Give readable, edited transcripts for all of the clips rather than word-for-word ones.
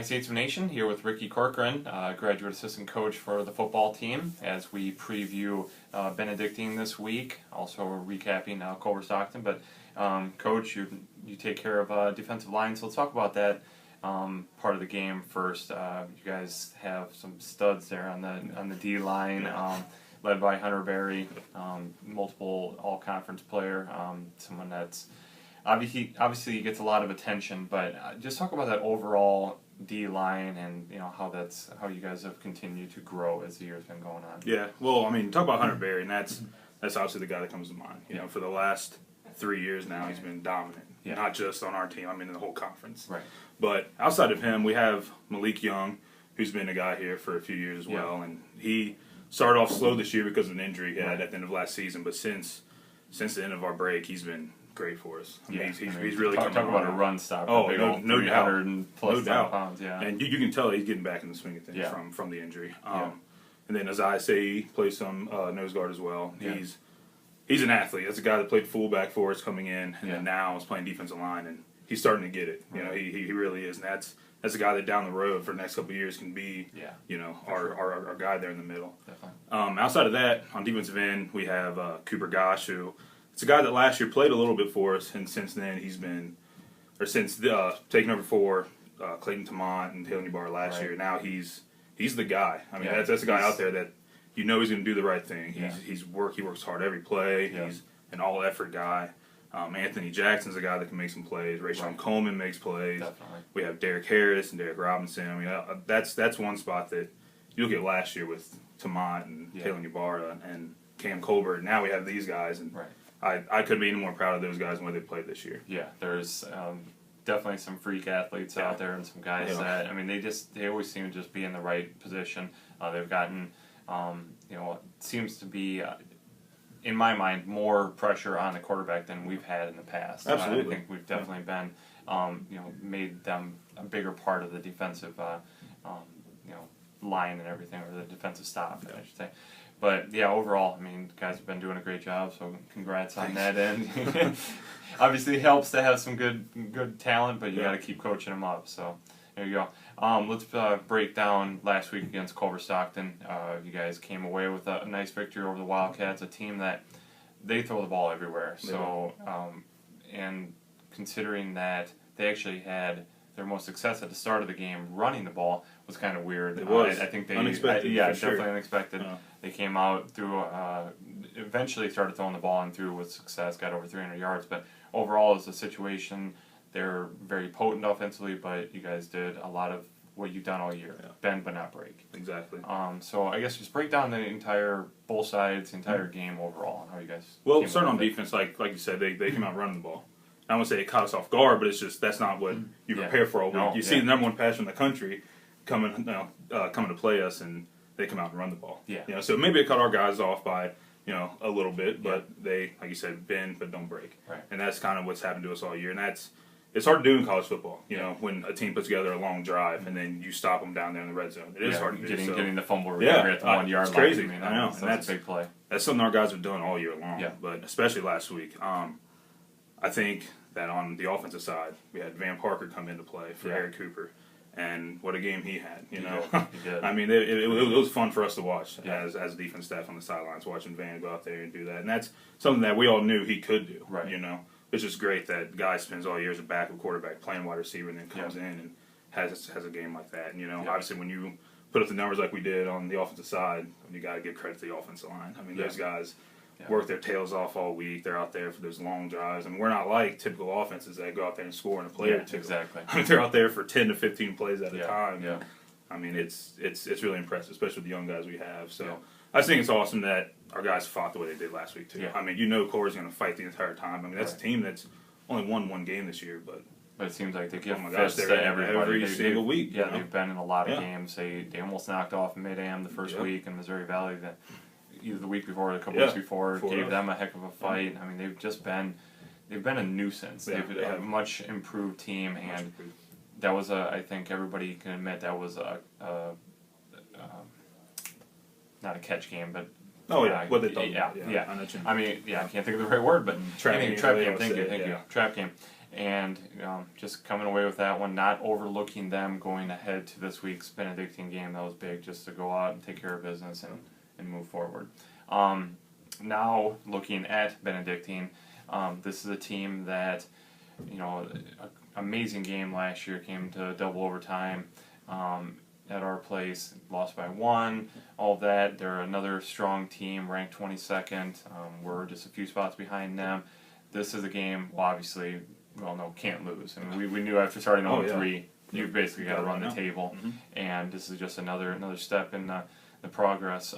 United States of Nation, here with Ricky Corcoran, graduate assistant coach for the football team, as we preview Benedictine this week, also recapping Culver-Stockton. But Coach, you take care of defensive line, so let's talk about that part of the game first. You guys have some studs there on the D line, led by Hunter Berry, multiple all-conference player, someone that's obviously he gets a lot of attention, but just talk about that overall D line and how you guys have continued to grow as the year's been going on. Yeah, well, I mean, talk about Hunter Berry, and that's obviously the guy that comes to mind. You know, for the last 3 years now, he's been dominant. Yeah. Not just on our team, I mean in the whole conference. Right. But outside of him, we have Malik Young, who's been a guy here for a few years as well, and he started off slow this year because of an injury he had at the end of last season. But since the end of our break, he's been great for us. I mean, he's really talk about a run stop. Oh, big no doubt. 300 plus no doubt. pounds, yeah. And you can tell he's getting back in the swing of things from the injury. And then Isaiah Say plays some nose guard as well. Yeah. He's an athlete. That's a guy that played fullback for us coming in, and then now is playing defensive line, and he's starting to get it. You know, he really is, and that's a guy that down the road for the next couple of years can be, our guy there in the middle. Definitely. Outside of that, on defensive end, we have Cooper Gosh, who it's a guy that last year played a little bit for us, and since then since taking over for Clayton Tamont and Taylor Barr last year, now he's the guy. I mean, that's a guy out there that he's going to do the right thing. He works hard every play. Yeah. He's an all-effort guy. Anthony Jackson's a guy that can make some plays. Rayshon Coleman makes plays. Definitely. We have Derek Harris and Derek Robinson. I mean, that's one spot that you look at last year with Tamont and Taylor Barr and Cam Colbert. Now we have these guys, and I couldn't be any more proud of those guys and what they played this year. Yeah, there's definitely some freak athletes out there and some guys that, I mean, they always seem to just be in the right position. They've gotten, it seems to be, in my mind, more pressure on the quarterback than we've had in the past. Absolutely. I think we've definitely been, made them a bigger part of the defensive, line and everything, or the defensive stop, I should say. But, overall, I mean, guys have been doing a great job, so congrats on that end. Obviously, it helps to have some good talent, but you got to keep coaching them up. So, there you go. Let's break down last week against Culver-Stockton. You guys came away with a nice victory over the Wildcats, a team that they throw the ball everywhere. So, and considering that they actually had their most success at the start of the game running the ball was kind of weird. It was. I think they unexpected. Definitely unexpected. They came out through, eventually started throwing the ball and threw with success, got over 300 yards. But overall, as a situation, they're very potent offensively. But you guys did a lot of what you've done all year: bend but not break. Exactly. So I guess just break down both sides, the entire game overall, and how you guys. Well, starting on defense, like you said, they came out running the ball. I don't want to say it caught us off guard, but it's just that's not what you prepare for all week. You see the number one passer in the country coming to play us, and they come out and run the ball. Yeah. So maybe it caught our guys off by a little bit, but they, like you said, bend but don't break. Right. And that's kind of what's happened to us all year, and it's hard to do in college football. You know, when a team puts together a long drive and then you stop them down there in the red zone, it is hard to do. Getting the fumble recovery at the 1 yard line. Crazy. I mean, I know, and that's a big play. That's something our guys have done all year long. Yeah. But especially last week, I think that on the offensive side, we had Van Parker come into play for Eric Cooper, and what a game he had. He did. I mean, it was fun for us to watch as a defense staff on the sidelines, watching Van go out there and do that, and that's something that we all knew he could do. Right. It's just great that the guy spends all year as a backup quarterback playing wide receiver, and then comes in and has a game like that. And obviously when you put up the numbers like we did on the offensive side, you got to give credit to the offensive line. I mean, those guys work their tails off all week. They're out there for those long drives. I mean, we're not like typical offenses that go out there and score in a play or two. Exactly. I mean, they're out there for 10 to 15 plays at a time. Yeah. I mean, it's really impressive, especially with the young guys we have. So I just think it's awesome that our guys fought the way they did last week too. Yeah. I mean, Culver's going to fight the entire time. I mean, that's a team that's only won one game this year, but it seems like they give fists to everybody every single week. Yeah, they've been in a lot of games. They almost knocked off Mid-Am the first week in Missouri Valley. Either the week before or a couple weeks before, gave them a heck of a fight. I mean, they've been a nuisance. They've a much improved team, and that was I think everybody can admit that was not a catch game, but what they thought. I mean, I can't think of the right word, but trap game. Thank you. Trap game. And just coming away with that one, not overlooking them going ahead to this week's Benedictine game. That was big, just to go out and take care of business and move forward. Now looking at Benedictine, this is a team that, amazing game last year, came to double overtime at our place, lost by 1, all of that. They're another strong team, ranked 22nd. We're just a few spots behind them. This is a game, well, obviously, we all know can't lose. I mean, we knew after starting 0-3, you basically got to run the table, and this is just another step in the progress.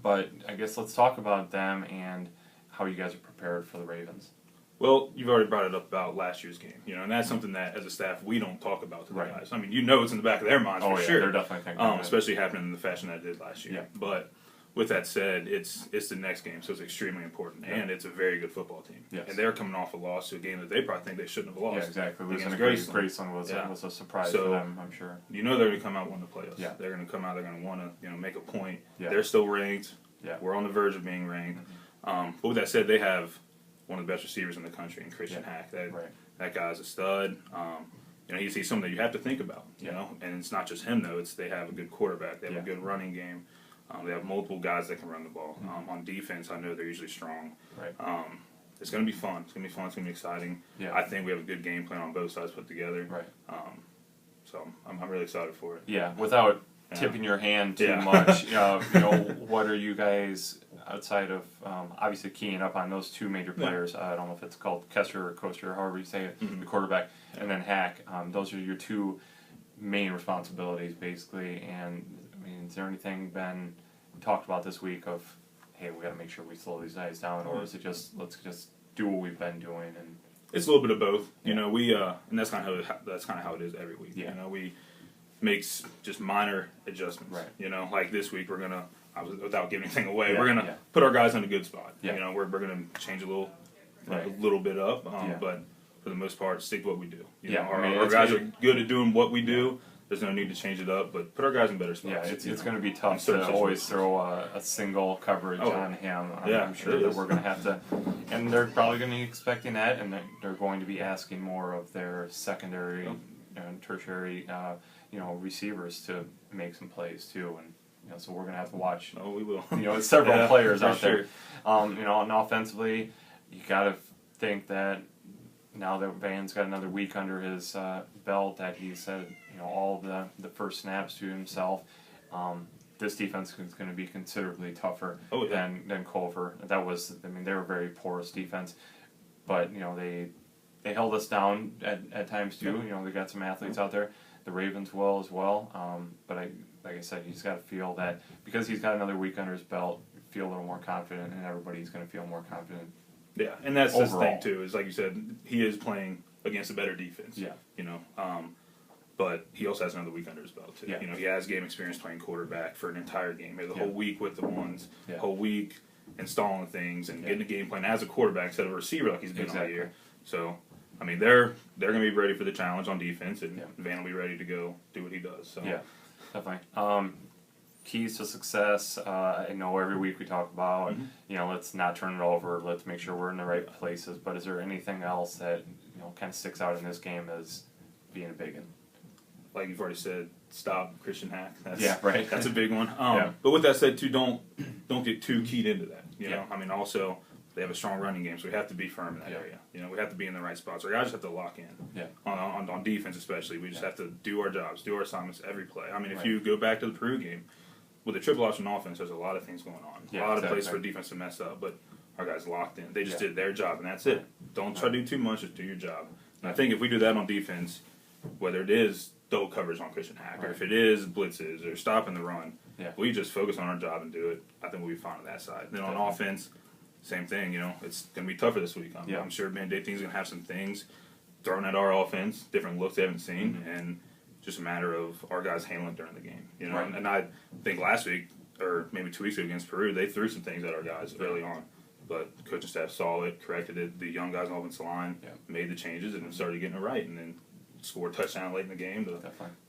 But I guess let's talk about them and how you guys are prepared for the Ravens. Well, you've already brought it up about last year's game, and that's something that, as a staff, we don't talk about to the guys. I mean, it's in the back of their minds for sure. They're definitely thinking especially happening in the fashion that it did last year. Yeah. But with that said, it's the next game, so it's extremely important, and it's a very good football team. Yes. And they're coming off a loss to a game that they probably think they shouldn't have lost. Yeah, exactly. Losing to Graceland was a surprise for them, I'm sure. They're going to come out wanting to play us. Yeah. They're going to come out. They're going to want to make a point. Yeah. They're still ranked. Yeah. We're on the verge of being ranked. But with that said, they have one of the best receivers in the country in Christian Hack. That guy's a stud. He's something that you have to think about. And it's not just him though. They have a good quarterback. They have a good running game. They have multiple guys that can run the ball. On defense, I know they're usually strong. Right. It's going to be fun. It's going to be fun. It's going to be exciting. Yeah. I think we have a good game plan on both sides put together. Right. So I'm really excited for it. Yeah. Without tipping your hand too much, what are you guys outside of obviously keying up on those two major players? I don't know if it's called Kester or Coaster, however you say it, the quarterback, and then Hack. Those are your two main responsibilities, basically. And I mean, is there anything been talked about this week of, hey, we got to make sure we slow these guys down, or is it just let's just do what we've been doing? And it's a little bit of both. We and that's kind of how it is every week. Yeah. We makes just minor adjustments. Right. Like this week we're gonna, without giving anything away, Yeah, we're gonna put our guys in a good spot. Yeah. We're gonna change a little bit up, but for the most part, stick to what we do. Our guys are good at doing what we do. There's no need to change it up, but put our guys in better spots. Yeah, it's going to be tough to always throw a single coverage on him. I'm sure that we're going to have to, and they're probably going to be expecting that, and they're going to be asking more of their secondary and tertiary, receivers to make some plays too, and so we're going to have to watch. Oh, we will. Several players out there. And offensively, you got to think that now that Van's got another week under his belt, that he said, all the first snaps to himself, this defense is going to be considerably tougher than Culver. They were a very porous defense, but they held us down at times too. They got some athletes out there. The Ravens will as well. But like I said, he's got to feel that because he's got another week under his belt, feel a little more confident, and everybody's going to feel more confident. Yeah, and that's the thing too. Is like you said, he is playing against a better defense. Yeah. But he also has another week under his belt too. Yeah. He has game experience playing quarterback for an entire game. He has a whole week with the ones, whole week installing things and getting a game plan as a quarterback instead of a receiver like he's been all year. So, I mean, they're going to be ready for the challenge on defense, and Van will be ready to go do what he does. So. Yeah, definitely. Keys to success. I know every week we talk about, let's not turn it over. Let's make sure we're in the right places. But is there anything else that kind of sticks out in this game as being a big one? Like you've already said, stop Christian Hack. That's a big one. But with that said, too, don't get too keyed into that. I mean, also they have a strong running game, so we have to be firm in that area. We have to be in the right spots. Our guys have to lock in. Yeah. On defense especially, we just have to do our jobs, do our assignments every play. I mean, if you go back to the Peru game, with the triple option offense, there's a lot of things going on. A lot of places for defense to mess up, but our guys locked in. They just did their job, and that's it. Don't try to do too much, just do your job. And I think if we do that on defense, whether it is double coverage on Christian Hack, or if it is blitzes, or stopping the run, we just focus on our job and do it. I think we'll be fine on that side. Then on offense, same thing. It's going to be tougher this week. I'm sure Benedictine's going to have some things thrown at our offense, different looks they haven't seen, and just a matter of our guys handling it during the game. And I think last week, or maybe 2 weeks ago against Peru, they threw some things at our guys early on. But the coaching staff saw it, corrected it. The young guys on the offensive line made the changes and started getting it right, and then scored a touchdown late in the game to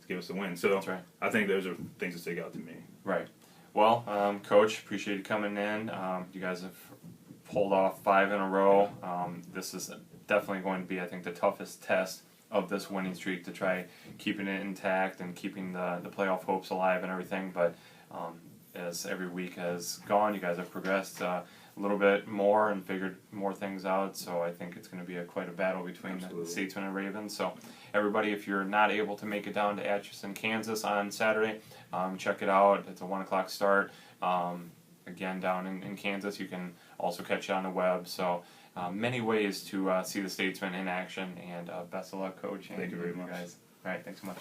give us the win. So I think those are things that stick out to me. Right. Well, Coach, appreciate you coming in. You guys have pulled off 5 in a row. This is definitely going to be, I think, the toughest test of this winning streak, to try keeping it intact and keeping the playoff hopes alive and everything. But as every week has gone, you guys have progressed a little bit more and figured more things out. So I think it's going to be quite a battle between the Statesmen and Ravens. So everybody, if you're not able to make it down to Atchison, Kansas on Saturday, check it out. It's a 1 o'clock start. Again, down in Kansas, you can also catch it on the web. So many ways to see the Statesmen in action. And best of luck, Coach. Thank you very much, guys. All right, thanks so much.